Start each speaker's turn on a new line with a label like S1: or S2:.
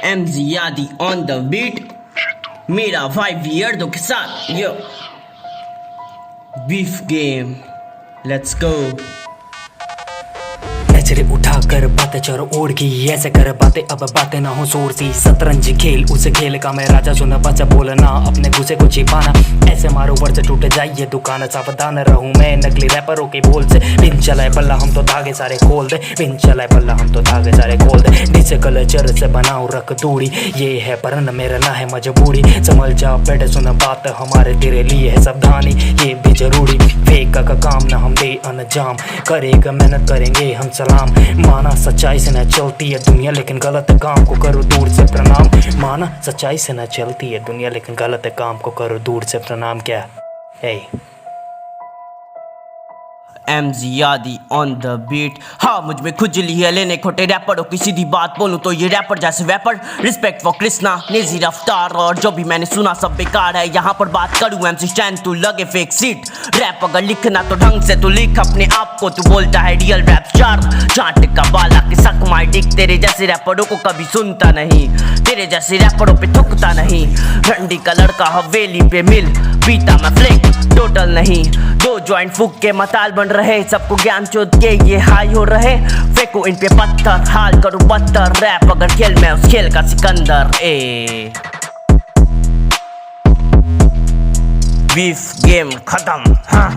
S1: MZ यादी on the beat, मेरा भाई बियर्डो के साथ। यो बीफ गेम, लेट्स गो।
S2: नजरे उठाकर बातें चोर ओढ़ की, ऐसे कर बातें अब बातें ना हो शोर सी। शतरंज खेल उस खेल का मैं राजा, सुना बचा बोलना अपने गुस्से को छिपाना। ऐसे मारो वर्ड टूट जाए ये दुकान, सावधान रहूं मैं नकली रैपरों के बोल से। बिन चलाए बल्ला हम तो धागे सारे खोल दे, बिन चलाए बल्ला हम तो धागे सारे खोल दे। नीचे कल्चर से बनाऊं रख दूरी, ये है परन मेरा ना है मजबूरी। समझ जा बैठे सुना बात हमारे तेरे लिए है सावधानी ये भी जरूरी। फेक का काम ना हम दे अनजाम, करेगा मेहनत करेंगे हम सलाम। माना सच्चाई से न चलती है दुनिया, लेकिन गलत काम को करो दूर से प्रणाम। माना सच्चाई से न चलती है दुनिया, लेकिन गलत काम को करो दूर से प्रणाम। क्या है
S1: MZ यादी ऑन द बीट। हाँ, मुझ में खुजली है लेने खोटे रैपरों की, सीधी बात बोलूं तो ये रैपर जैसे वैपर। रिस्पेक्ट फॉर कृष्णा, निजी रफ्तार, और जो भी मैंने सुना सब बेकार है। यहाँ पर बात करूं MC स्टैंड, तू लगे फेक सीट। रैप अगर लिखना तो ढंग से तू लिख अपने आप को, तू बोलता है रियल रैप स्टार। चाट का बाला के सक माई डिक, तेरे जैसे रैपरों को कभी सुनता नहीं, तेरे जैसे रैपरों पे थुकता नहीं। रंडी का लड़का हवेली पे मिल, पीता मैं फ्लिक टोटल नहीं। दो जॉइंट फूक के मताल बन रहे, सबको ज्ञान चोद के ये हाई हो रहे। फेंको इन पे पत्थर, हाल करूं बदतर। रैप अगर खेल मैं उस खेल का सिकंदर। बीफ गेम खत्म। हाँ